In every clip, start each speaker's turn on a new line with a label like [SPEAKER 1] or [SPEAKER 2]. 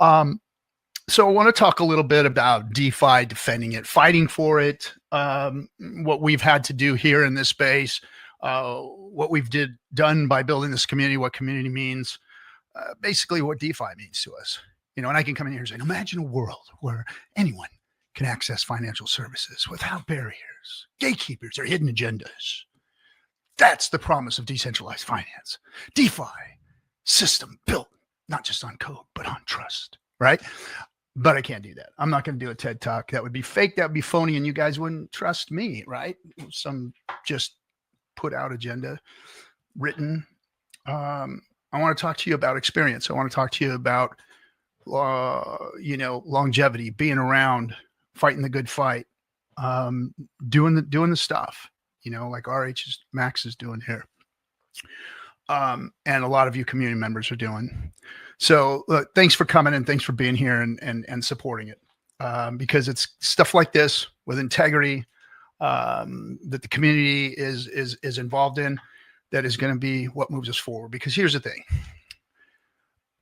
[SPEAKER 1] Um, so I want to talk a little bit about DeFi, defending it, fighting for it, what we've had to do here in this space, what we've done by building this community, what community means, basically what DeFi means to us. And I can come in here and say, imagine a world where anyone can access financial services without barriers, gatekeepers, or hidden agendas. That's the promise of decentralized finance. DeFi, system built not just on code, but on trust, right? But I can't do that. I'm not going to do a TED Talk. That would be fake. That would be phony. And you guys wouldn't trust me, right? Some just put out agenda written. I want to talk to you about experience. I want to talk to you about, longevity, being around, fighting the good fight, doing the stuff, like RHMax is doing here. And a lot of you community members are doing. So look, thanks for coming and thanks for being here and supporting it. Because it's stuff like this with integrity, that the community is involved in, that is going to be what moves us forward. Because here's the thing,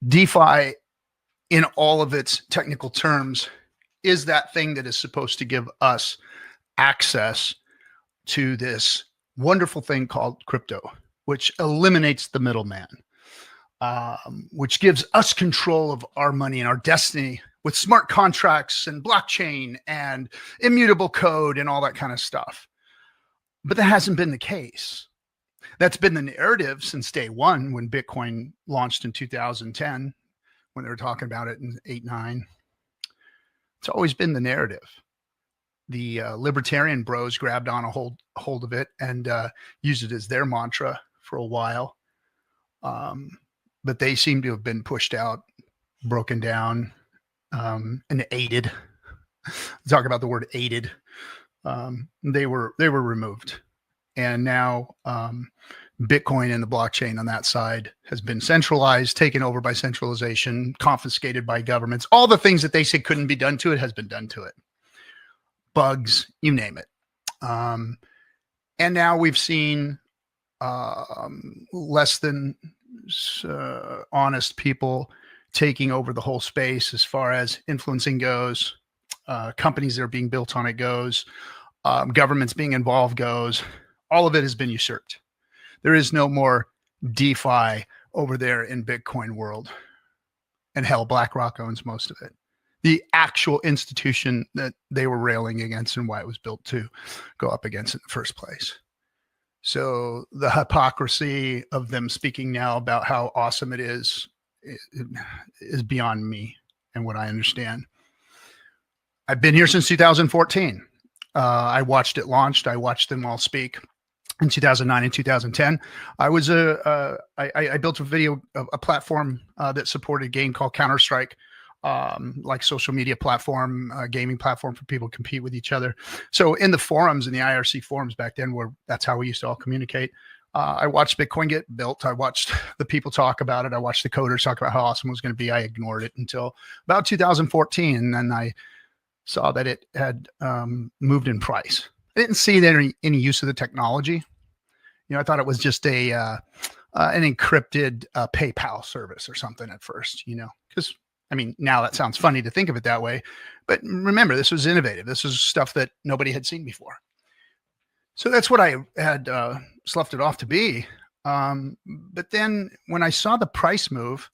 [SPEAKER 1] DeFi in all of its technical terms is that thing that is supposed to give us access to this wonderful thing called crypto, which eliminates the middleman, which gives us control of our money and our destiny with smart contracts and blockchain and immutable code and all that kind of stuff. But that hasn't been the case. That's been the narrative since day one when Bitcoin launched in 2010, when they were talking about it in 8, 9. It's always been the narrative. The libertarian bros grabbed on a hold of it and used it as their mantra for a while. But they seem to have been pushed out, broken down, and aided. Talk about the word aided. They were removed. And now Bitcoin and the blockchain on that side has been centralized, taken over by centralization, confiscated by governments. All the things that they said couldn't be done to it has been done to it. Bugs, you name it. And now we've seen less than honest people taking over the whole space as far as influencing goes, companies that are being built on it goes, governments being involved goes. All of it has been usurped. There is no more DeFi over there in Bitcoin world. And hell, BlackRock owns most of it. The actual institution that they were railing against and why it was built to go up against in the first place. So the hypocrisy of them speaking now about how awesome it is beyond me and what I understand. I've been here since 2014. I watched it launched. I watched them all speak in 2009 and 2010. I was I built a platform that supported a game called Counter-Strike, like social media platform, gaming platform for people to compete with each other. So in the forums, in the IRC forums back then, that's how we used to all communicate. I watched Bitcoin get built. I watched the people talk about it. I watched the coders talk about how awesome it was going to be. I ignored it until about 2014. And then I saw that it had moved in price. I didn't see any use of the technology. I thought it was just an encrypted PayPal service or something at first, because now that sounds funny to think of it that way, but remember, this was innovative. This was stuff that nobody had seen before. So that's what I had sloughed it off to be. But then when I saw the price move,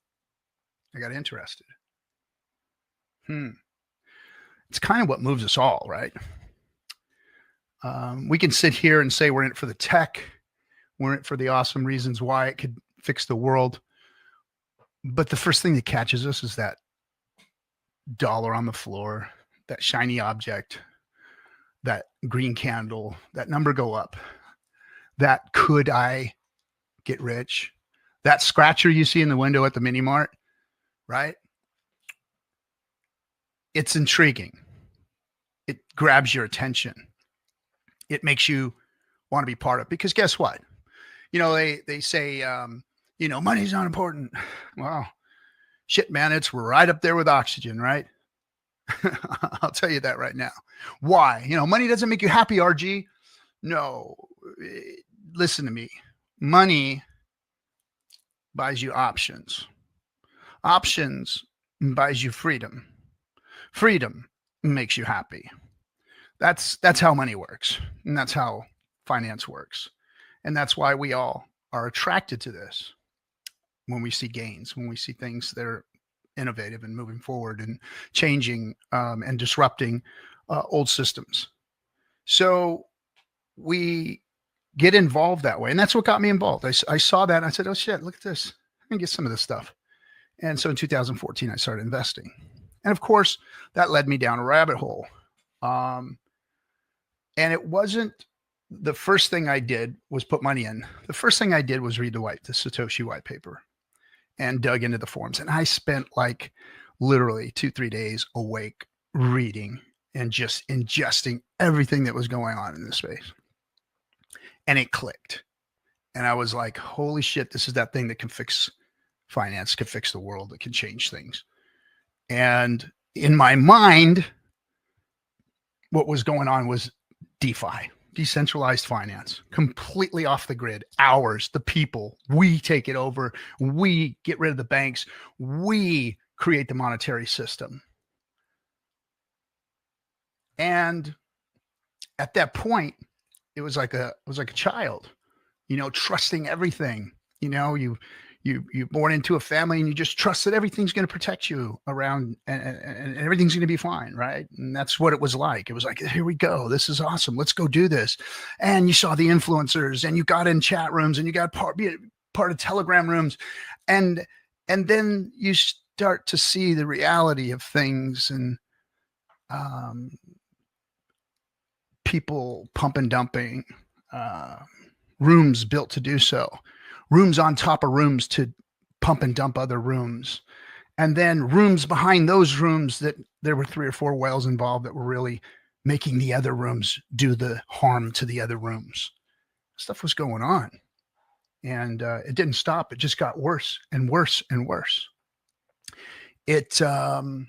[SPEAKER 1] I got interested. It's kind of what moves us all, right? We can sit here and say we're in it for the tech. We're in it for the awesome reasons why it could fix the world. But the first thing that catches us is that dollar on the floor, that shiny object, that green candle, that number go up. That could I get rich? That scratcher you see in the window at the mini mart, right? It's intriguing. It grabs your attention. It makes you want to be part of it, because guess what? They say, money's not important. Well, shit, man, it's right up there with oxygen, right? I'll tell you that right now. Why? Money doesn't make you happy, RG. No, listen to me. Money buys you options. Options buys you freedom. Freedom makes you happy. That's how money works, and that's how finance works. And that's why we all are attracted to this when we see gains, when we see things that are innovative and moving forward and changing and disrupting old systems. So we get involved that way. And that's what got me involved. I saw that and I said, oh shit, look at this. I can get some of this stuff. And so in 2014, I started investing. And of course, that led me down a rabbit hole. And it wasn't the first thing I did was put money in. The first thing I did was read the Satoshi white paper and dug into the forums. And I spent like literally 2-3 days awake reading and just ingesting everything that was going on in this space. And it clicked. And I was like, holy shit, this is that thing that can fix finance, can fix the world, that can change things. And in my mind, what was going on was DeFi, decentralized finance, completely off the grid. Ours, the people, we take it over. We get rid of the banks. We create the monetary system. And at that point, it was like a child, you know, trusting everything. You know, you're born into a family and you just trust that everything's going to protect you around and everything's going to be fine. Right. And that's what it was like. It was like, here we go. This is awesome. Let's go do this. And you saw the influencers and you got in chat rooms and you got part of Telegram rooms. And then you start to see the reality of things and people pump and dumping, rooms built to do so. Rooms on top of rooms to pump and dump other rooms. And then rooms behind those rooms that there were 3 or 4 whales involved that were really making the other rooms do the harm to the other rooms. Stuff was going on. And it didn't stop. It just got worse and worse and worse. It turned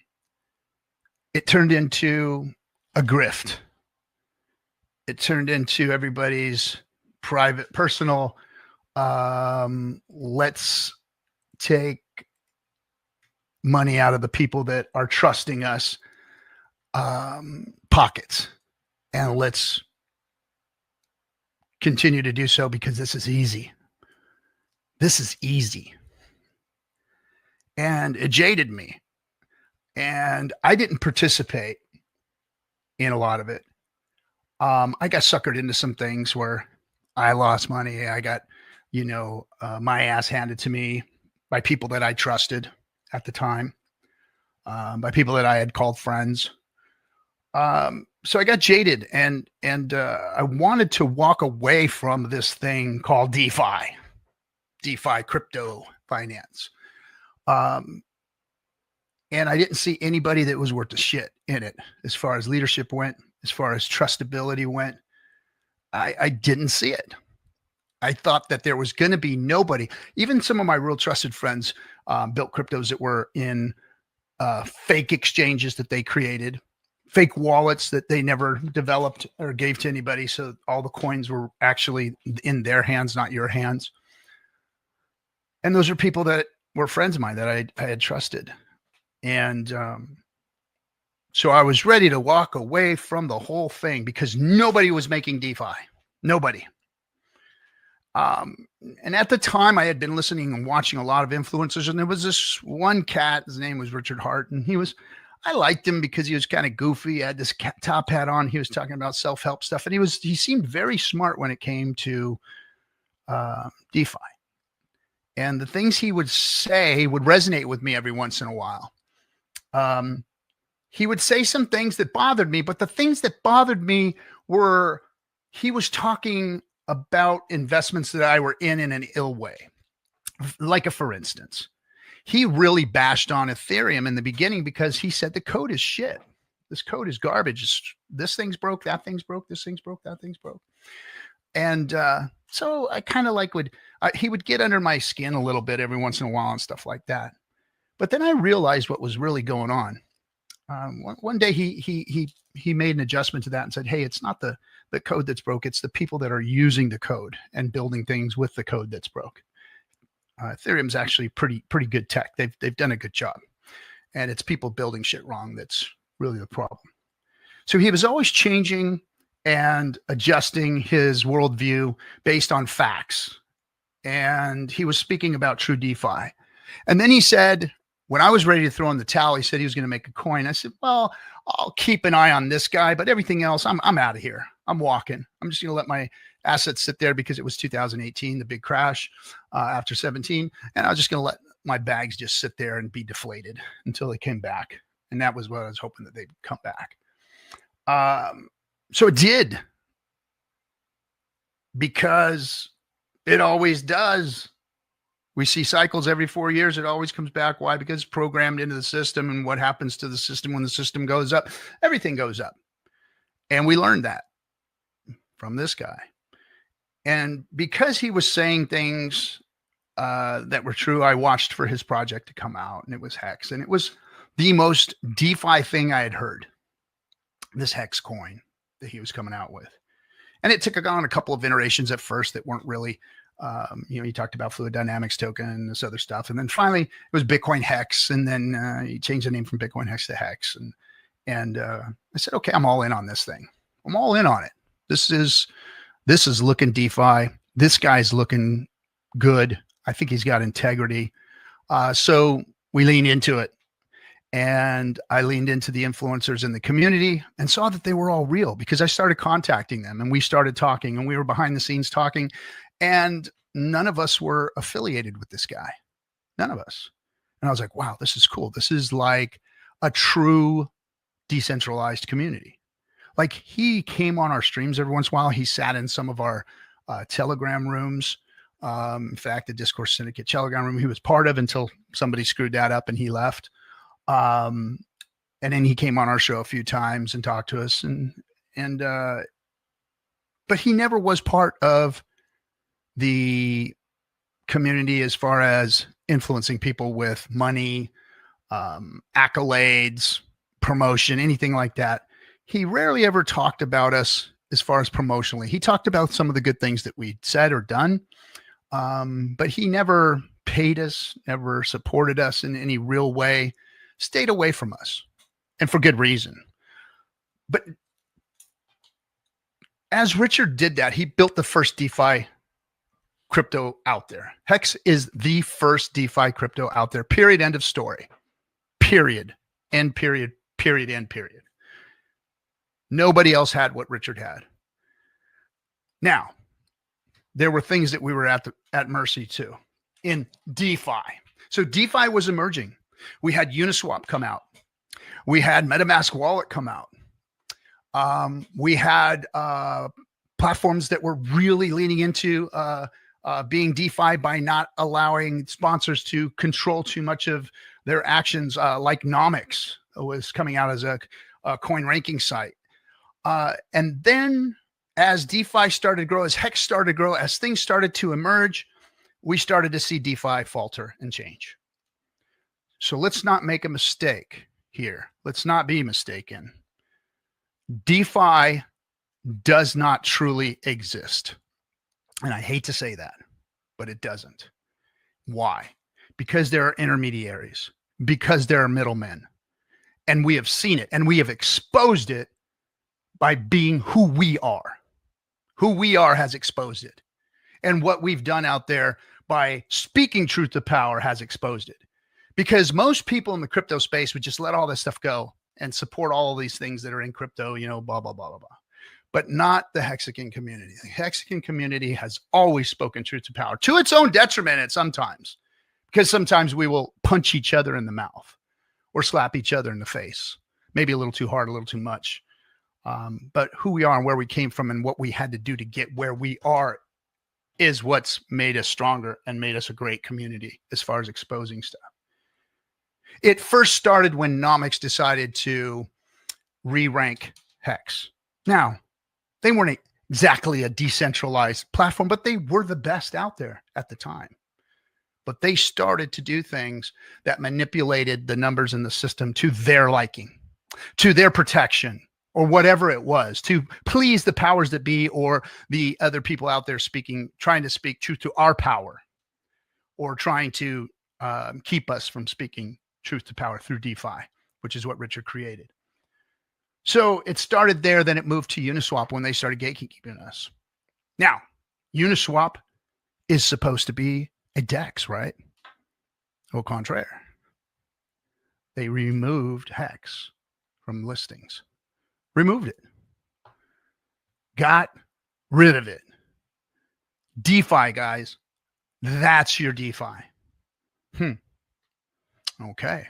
[SPEAKER 1] into a grift. It turned into everybody's private, personal, let's take money out of the people that are trusting us pockets, and let's continue to do so because this is easy. This is easy. And it jaded me. And I didn't participate in a lot of it. I got suckered into some things where I lost money. I got, my ass handed to me by people that I trusted at the time, by people that I had called friends. So I got jaded and I wanted to walk away from this thing called DeFi, crypto finance. And I didn't see anybody that was worth a shit in it as far as leadership went, as far as trustability went. I didn't see it. I thought that there was going to be nobody. Even some of my real trusted friends built cryptos that were in fake exchanges that they created, fake wallets that they never developed or gave to anybody. So all the coins were actually in their hands, not your hands. And those are people that were friends of mine that I had trusted. And so I was ready to walk away from the whole thing because nobody was making DeFi. Nobody. And at the time I had been listening and watching a lot of influencers, and there was this one cat, his name was Richard Hart. And I liked him because he was kind of goofy. He had this top hat on. He was talking about self-help stuff. And he seemed very smart when it came to DeFi. And the things he would say would resonate with me every once in a while. He would say some things that bothered me, but the things that bothered me were he was talking about investments that I were in an ill way. Like for instance, he really bashed on Ethereum in the beginning because he said the code is shit. This code is garbage. This thing's broke, that thing's broke, this thing's broke, that thing's broke. And so I kind of he would get under my skin a little bit every once in a while and stuff like that. But then I realized what was really going on. One day he made an adjustment to that and said, hey, it's not the code that's broke. It's the people that are using the code and building things with the code that's broke. Ethereum's actually pretty good tech. They've done a good job. And it's people building shit wrong that's really the problem. So he was always changing and adjusting his worldview based on facts. And he was speaking about true DeFi. And then he said, when I was ready to throw in the towel, he said he was going to make a coin. I said, well, I'll keep an eye on this guy, but everything else, I'm out of here. I'm walking. I'm just going to let my assets sit there because it was 2018, the big crash after 17. And I was just going to let my bags just sit there and be deflated until they came back. And that was what I was hoping that they'd come back. So it did, because it always does. We see cycles every 4 years. It always comes back. Why? Because it's programmed into the system. And what happens to the system when the system goes up? Everything goes up. And we learned that from this guy. And because he was saying things that were true, I watched for his project to come out, and it was Hex. And it was the most DeFi thing I had heard, this Hex coin that he was coming out with. And it took on a couple of iterations at first that weren't really, he talked about fluid dynamics token and this other stuff. And then finally it was Bitcoin Hex. And then he changed the name from Bitcoin Hex to Hex. And I said, okay, I'm all in on this thing. I'm all in on it. This is looking DeFi. This guy's looking good. I think he's got integrity. So we leaned into it. And I leaned into the influencers in the community and saw that they were all real, because I started contacting them and we started talking, and we were behind the scenes talking, and none of us were affiliated with this guy. None of us. And I was like, wow, this is cool. This is like a true decentralized community. Like, he came on our streams every once in a while. He sat in some of our Telegram rooms. In fact, the Discourse Syndicate Telegram room he was part of until somebody screwed that up and he left. And then he came on our show a few times and talked to us, but he never was part of the community as far as influencing people with money, accolades, promotion, anything like that. He rarely ever talked about us as far as promotionally. He talked about some of the good things that we said or done. But he never paid us, never supported us in any real way. Stayed away from us, and for good reason. But as Richard did that, he built the first DeFi crypto out there. Hex is the first DeFi crypto out there. Period. End of story. Period. End period. Period. End period. Nobody else had what Richard had. Now, there were things that we were at mercy to in DeFi. So DeFi was emerging. We had Uniswap come out. We had MetaMask Wallet come out. We had platforms that were really leaning into being DeFi by not allowing sponsors to control too much of their actions, like Nomics was coming out as a coin ranking site. And then as DeFi started to grow, as Hex started to grow, as things started to emerge, we started to see DeFi falter and change. So let's not make a mistake here. Let's not be mistaken. DeFi does not truly exist. And I hate to say that, but it doesn't. Why? Because there are intermediaries, because there are middlemen. And we have seen it, and we have exposed it by being who we are. Who we are has exposed it. And what we've done out there by speaking truth to power has exposed it. Because most people in the crypto space would just let all this stuff go and support all of these things that are in crypto, blah, blah, blah, blah, blah. But not the Hexican community. The Hexican community has always spoken truth to power, to its own detriment at sometimes, because sometimes we will punch each other in the mouth or slap each other in the face, maybe a little too hard, a little too much. But who we are and where we came from and what we had to do to get where we are is what's made us stronger and made us a great community as far as exposing stuff. It first started when Nomics decided to re-rank Hex. Now, they weren't exactly a decentralized platform, but they were the best out there at the time. But they started to do things that manipulated the numbers in the system to their liking, to their protection, or whatever it was, to please the powers that be or the other people out there trying to speak truth to our power, or trying to keep us from speaking truth to power through DeFi, which is what Richard created. So it started there, then it moved to Uniswap when they started gatekeeping us. Now, Uniswap is supposed to be a DEX, right? Au contraire. They removed Hex from listings. Removed it. Got rid of it. DeFi, guys. That's your DeFi. Okay.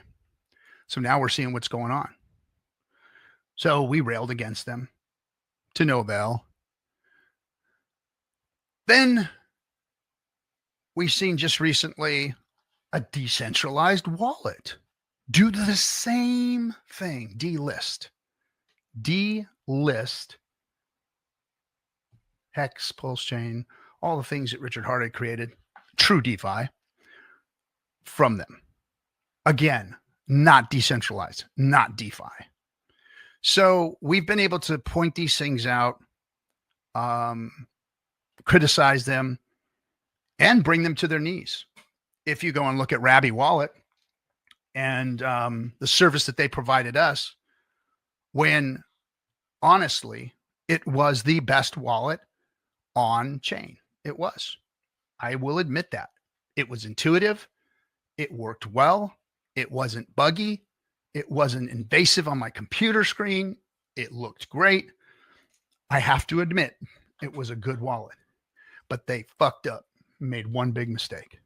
[SPEAKER 1] So now we're seeing what's going on. So we railed against them to no avail. Then we've seen just recently a decentralized wallet do the same thing. Delist Hex, PulseChain, all the things that Richard Hart had created, true DeFi, from them. Again, not decentralized, not DeFi. So we've been able to point these things out, criticize them, and bring them to their knees. If you go and look at Rabby Wallet and the service that they provided us, when honestly, it was the best wallet on chain. It was. I will admit that. It was intuitive. It worked well. It wasn't buggy. It wasn't invasive on my computer screen. It looked great. I have to admit, it was a good wallet. But they fucked up, made one big mistake.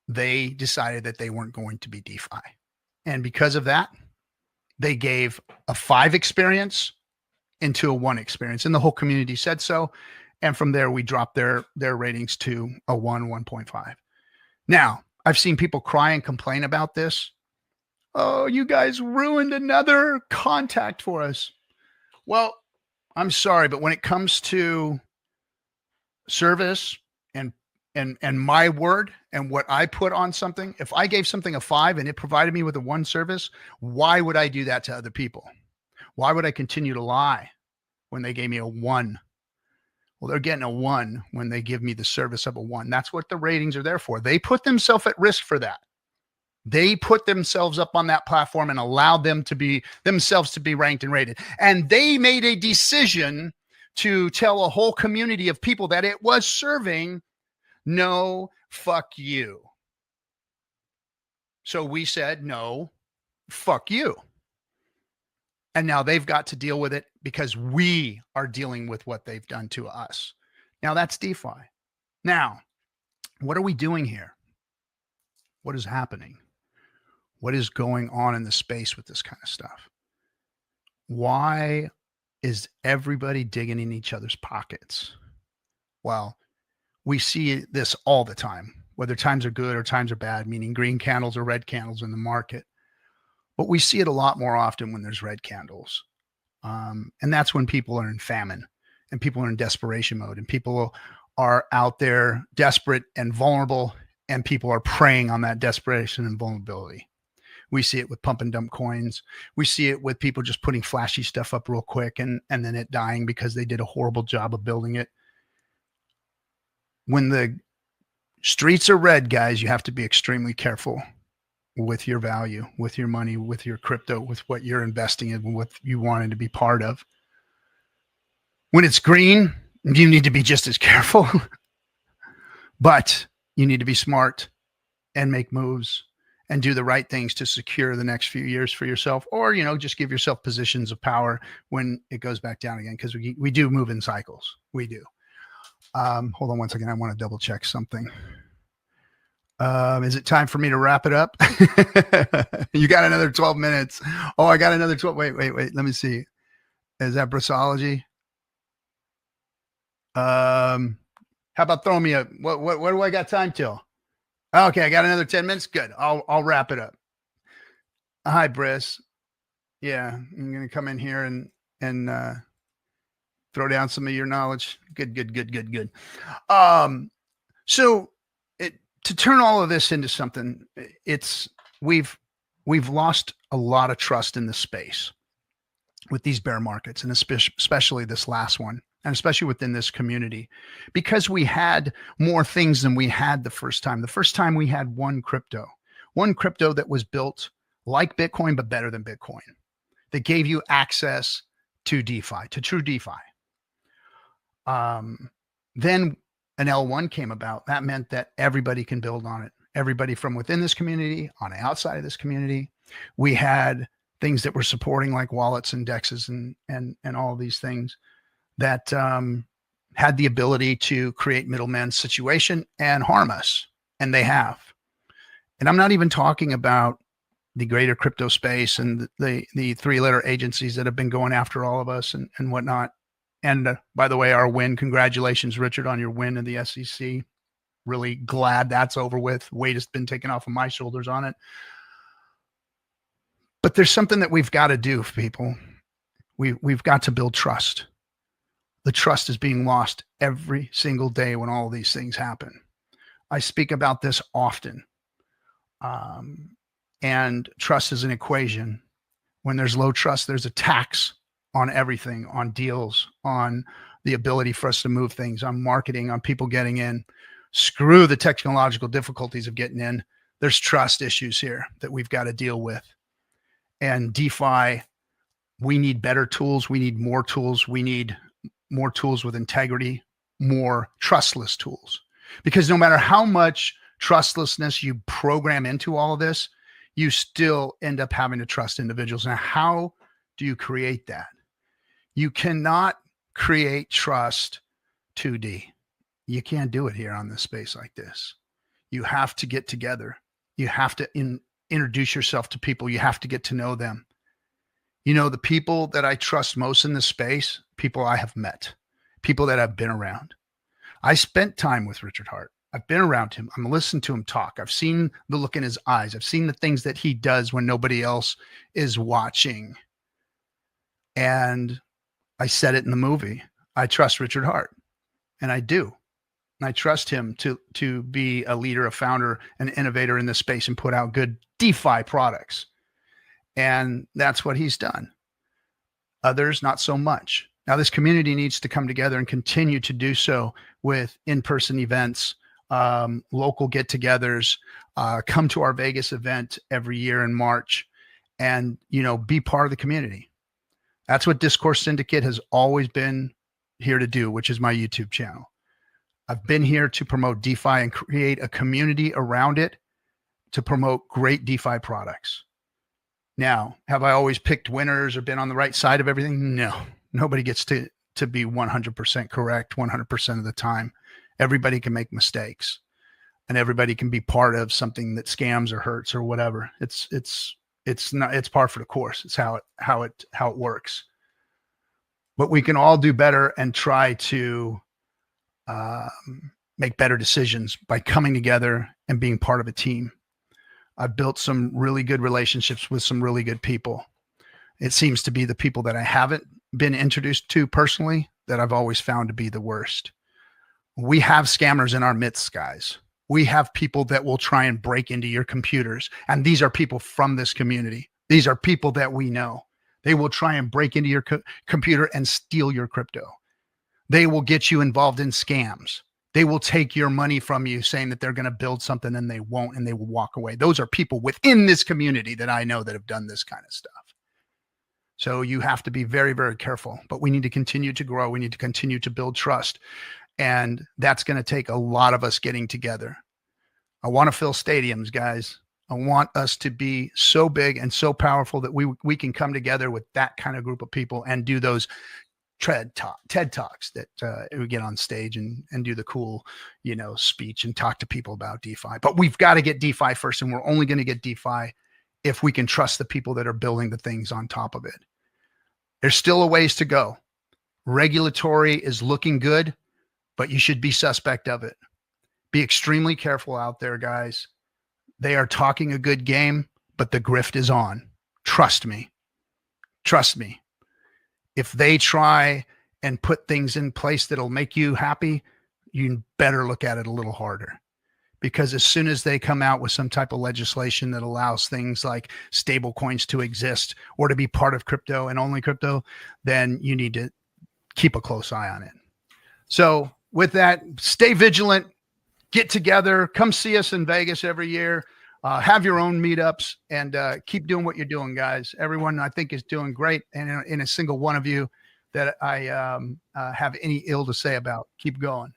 [SPEAKER 1] They decided that they weren't going to be DeFi. And because of that, they gave a 5 experience into a 1 experience. And the whole community said so. And from there, we dropped their ratings to a 1.5. Now, I've seen people cry and complain about this. Oh, you guys ruined another contact for us. Well, I'm sorry, but when it comes to service and my word and what I put on something, if I gave something a 5 and it provided me with a 1 service, why would I do that to other people? Why would I continue to lie when they gave me a 1? Well, they're getting a 1 when they give me the service of a 1. That's what the ratings are there for. They put themselves at risk for that. They put themselves up on that platform and allowed them to be themselves to be ranked and rated. And they made a decision to tell a whole community of people that it was serving, no, fuck you. So we said, no, fuck you. And now they've got to deal with it because we are dealing with what they've done to us. Now that's DeFi. Now, what are we doing here? What is happening? What is going on in the space with this kind of stuff? Why is everybody digging in each other's pockets? Well, we see this all the time, whether times are good or times are bad, meaning green candles or red candles in the market. But we see it a lot more often when there's red candles. And that's when people are in famine and people are in desperation mode and people are out there desperate and vulnerable and people are preying on that desperation and vulnerability. We see it with pump and dump coins. We see it with people just putting flashy stuff up real quick and then it dying because they did a horrible job of building it. When the streets are red, guys, you have to be extremely careful with your value, with your money, with your crypto, with what you're investing in, what you wanted to be part of. When it's green, you need to be just as careful, but you need to be smart and make moves and do the right things to secure the next few years for yourself, or, you know, just give yourself positions of power when it goes back down again. Cause we do move in cycles. We do. Hold on one second. I want to double check something. Is it time for me to wrap it up? You got another 12 minutes. Oh, I got another 12. Wait. Let me see. Is that Brasology? How about throwing me a, what do I got time till? Okay. I got another 10 minutes. Good. I'll wrap it up. Hi, Briss. Yeah. I'm going to come in here and throw down some of your knowledge. Good. So to turn all of this into something, we've lost a lot of trust in the space with these bear markets, and especially this last one, and especially within this community, because we had more things than we had the first time. The first time we had one crypto. one crypto that was built like Bitcoin, but better than Bitcoin, that gave you access to DeFi, to true DeFi. Then an L1 came about. That meant that everybody can build on it. Everybody from within this community, on the outside of this community. We had things that were supporting like wallets and dexes and all of these things that had the ability to create middleman situation and harm us. And they have. And I'm not even talking about the greater crypto space and the three-letter agencies that have been going after all of us and whatnot. And by the way, our win, congratulations, Richard, on your win in the SEC. Really glad that's over with. Weight has been taken off of my shoulders on it. But there's something that we've got to do, people. We've got to build trust. The trust is being lost every single day when all of these things happen. I speak about this often. And trust is an equation. When there's low trust, there's a tax on everything, on deals, on the ability for us to move things, on marketing, on people getting in. Screw the technological difficulties of getting in. There's trust issues here that we've got to deal with. And DeFi, we need better tools. We need more tools. We need more tools with integrity, more trustless tools. Because no matter how much trustlessness you program into all of this, you still end up having to trust individuals. Now, how do you create that? You cannot create trust 2D. You can't do it here on this space like this. You have to get together. You have to introduce yourself to people. You have to get to know them. You know, the people that I trust most in this space, people I have met, people that I've been around. I spent time with Richard Heart. I've been around him. I'm listening to him talk. I've seen the look in his eyes. I've seen the things that he does when nobody else is watching. And I said it in the movie. I trust Richard Heart, and I do. And I trust him to be a leader, a founder, an innovator in this space and put out good DeFi products. And that's what he's done. Others, not so much. Now, this community needs to come together and continue to do so with in-person events, local get-togethers, come to our Vegas event every year in March, and, you know, be part of the community. That's what Discourse Syndicate has always been here to do, which is my YouTube channel. I've been here to promote DeFi and create a community around it to promote great DeFi products. Now, have I always picked winners or been on the right side of everything? No, nobody gets to be 100% correct 100% of the time. Everybody can make mistakes, and everybody can be part of something that scams or hurts or whatever. It's par for the course. It's how it works. But we can all do better and try to make better decisions by coming together and being part of a team. I've built some really good relationships with some really good people. It seems to be the people that I haven't been introduced to personally that I've always found to be the worst. We have scammers in our midst, guys. We have people that will try and break into your computers. And these are people from this community. These are people that we know. They will try and break into your computer and steal your crypto. They will get you involved in scams. They will take your money from you saying that they're going to build something and they won't, and they will walk away. Those are people within this community that I know that have done this kind of stuff. So you have to be very, very careful, but we need to continue to grow. We need to continue to build trust. And that's going to take a lot of us getting together. I want to fill stadiums, guys. I want us to be so big and so powerful that we can come together with that kind of group of people and do those TED Talks that we get on stage and do the cool, you know, speech and talk to people about DeFi. But we've got to get DeFi first, and we're only going to get DeFi if we can trust the people that are building the things on top of it. There's still a ways to go. Regulatory is looking good, but you should be suspect of it. Be extremely careful out there, guys. They are talking a good game, but the grift is on. Trust me. Trust me. If they try and put things in place that'll make you happy, you better look at it a little harder. Because as soon as they come out with some type of legislation that allows things like stable coins to exist or to be part of crypto and only crypto, then you need to keep a close eye on it. So with that, stay vigilant, get together, come see us in Vegas every year. Have your own meetups and keep doing what you're doing, guys. Everyone, I think, is doing great. And in a single one of you that I have any ill to say about. Keep going.